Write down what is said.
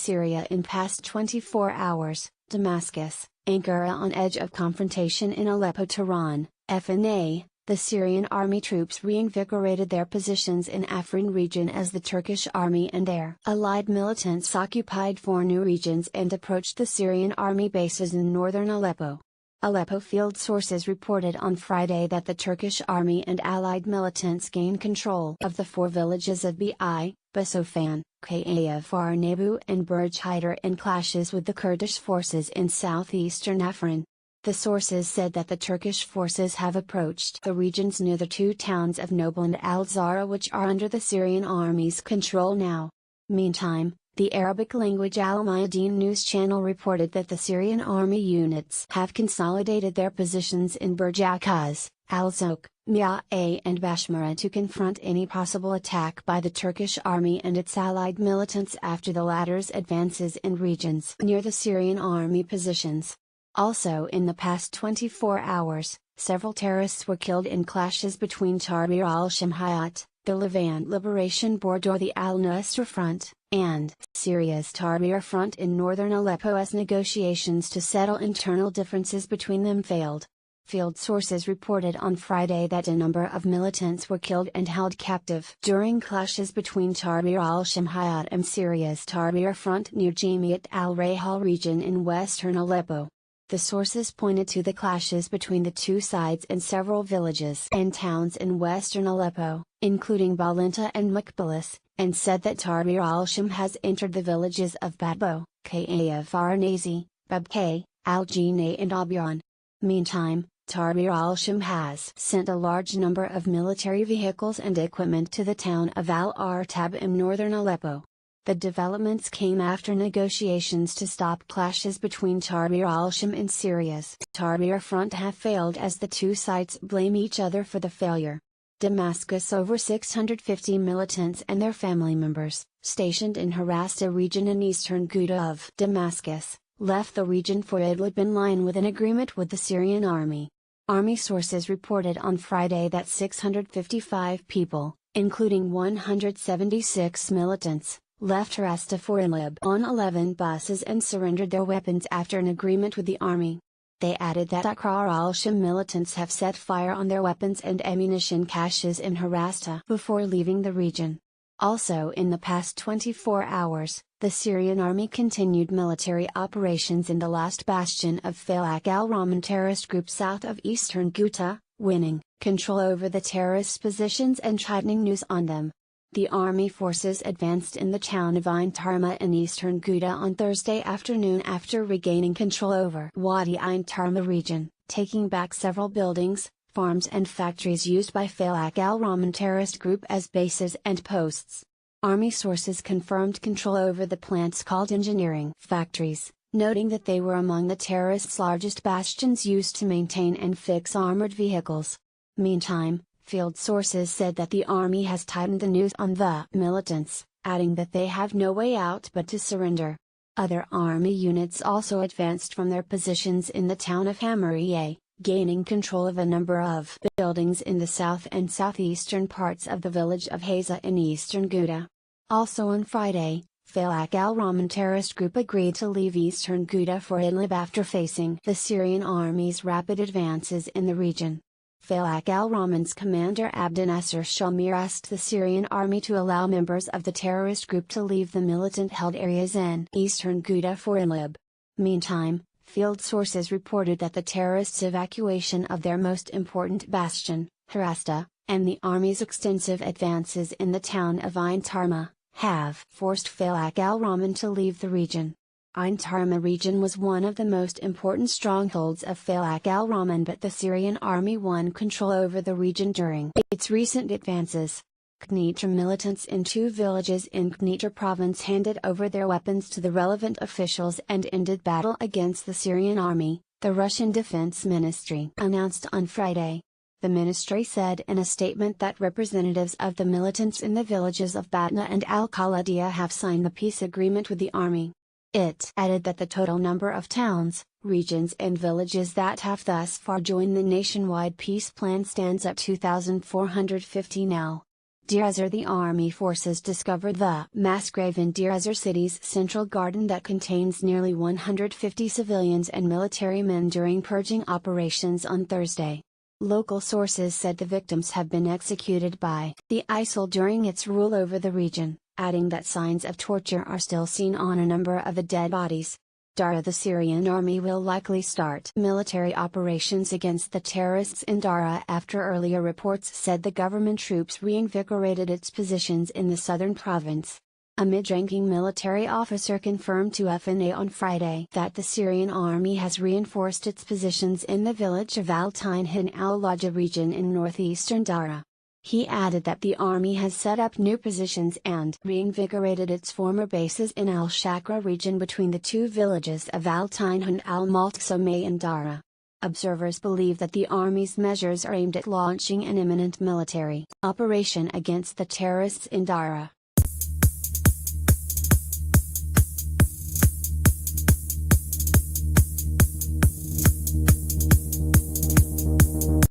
Syria in past 24 hours, Damascus, Ankara on edge of confrontation in AleppoTEHRAN, FNA. The Syrian army troops reinvigorated their positions in Afrin region as the Turkish army and their allied militants occupied 4 new regions and approached the Syrian army bases in northern Aleppo. Aleppo field sources reported on Friday that the Turkish army and allied militants gained control of the 4 villages of Basofan, Farsnews and Burj Haidar in clashes with the Kurdish forces in southeastern Afrin. The sources said that the Turkish forces have approached the regions near the 2 towns of Noble and Al-Zara, which are under the Syrian army's control now. Meantime, the Arabic-language Al-Mayadeen news channel reported that the Syrian army units have consolidated their positions in Burjakaz, Al-Zoq, Mi'ah and Bashmara to confront any possible attack by the Turkish army and its allied militants after the latter's advances in regions near the Syrian army positions. Also in the past 24 hours, several terrorists were killed in clashes between Tahrir al-Sham, the Levant Liberation Board or the Al-Nusra Front, and Syria's Tahrir Front in northern Aleppo as negotiations to settle internal differences between them failed. Field sources reported on Friday that a number of militants were killed and held captive during clashes between Tahrir al-Sham and Syria's Tahrir Front near Jamiat al-Rahal region in western Aleppo. The sources pointed to the clashes between the 2 sides in several villages and towns in western Aleppo, including Balinta and Mukbalis, and said that Tahrir al-Sham has entered the villages of Badbo, Farnazi, Babke, Al-Jina and Abyan. Meantime, Tahrir al-Sham has sent a large number of military vehicles and equipment to the town of Al-Artab in northern Aleppo. The developments came after negotiations to stop clashes between Tahrir al-Sham and Syria's Tahrir Front have failed as the 2 sides blame each other for the failure. Damascus: over 650 militants and their family members, stationed in Harasta region in eastern Ghouta of Damascus, left the region for Idlib in line with an agreement with the Syrian army. Army sources reported on Friday that 655 people, including 176 militants, left Harasta for Idlib on 11 buses and surrendered their weapons after an agreement with the army. They added that Tahrir al-Sham militants have set fire on their weapons and ammunition caches in Harasta before leaving the region. Also in the past 24 hours, the Syrian army continued military operations in the last bastion of Faylaq al-Rahman terrorist group south of eastern Ghouta, winning control over the terrorists' positions and tightening news on them. The army forces advanced in the town of Ain Tarma in eastern Ghouta on Thursday afternoon after regaining control over Wadi Ain Tarma region, taking back several buildings, farms and factories used by Faylaq al-Rahman terrorist group as bases and posts. Army sources confirmed control over the plants called engineering factories, noting that they were among the terrorists' largest bastions used to maintain and fix armored vehicles. Meantime, field sources said that the army has tightened the noose on the militants, adding that they have no way out but to surrender. Other army units also advanced from their positions in the town of Hamariye, gaining control of a number of buildings in the south and southeastern parts of the village of Haza in eastern Ghouta. Also on Friday, Faylaq al-Rahman terrorist group agreed to leave eastern Ghouta for Idlib after facing the Syrian army's rapid advances in the region. Faylaq al-Rahman's commander Abdinasser Shamir asked the Syrian army to allow members of the terrorist group to leave the militant-held areas in eastern Ghouta for Idlib. Meantime, field sources reported that the terrorists' evacuation of their most important bastion, Harasta, and the army's extensive advances in the town of Ain Tarma, have forced Faylaq al-Rahman to leave the region. Ain Tarma region was one of the most important strongholds of Faylaq al-Rahman, but the Syrian army won control over the region during its recent advances. Knitra militants in 2 villages in Knitra province handed over their weapons to the relevant officials and ended battle against the Syrian army, the Russian Defense Ministry announced on Friday. The ministry said in a statement that representatives of the militants in the villages of Batna and Al-Khaladia have signed the peace agreement with the army. It added that the total number of towns, regions and villages that have thus far joined the nationwide peace plan stands at 2,450 now. Deir ez-Zor. The army forces discovered the mass grave in Deir ez-Zor city's central garden that contains nearly 150 civilians and military men during purging operations on Thursday. Local sources said the victims have been executed by the ISIL during its rule over the region, adding that signs of torture are still seen on a number of the dead bodies. Dara. The Syrian army will likely start military operations against the terrorists in Dara after earlier reports said the government troops reinvigorated its positions in the southern province. A mid-ranking military officer confirmed to FNA on Friday that the Syrian army has reinforced its positions in the village of Al-Tinhin al-Laja region in northeastern Dara. He added that the army has set up new positions and reinvigorated its former bases in Al-Shakra region between the two villages of Al-Tinhin al-Maltsomeh and Dara. Observers believe that the army's measures are aimed at launching an imminent military operation against the terrorists in Dara.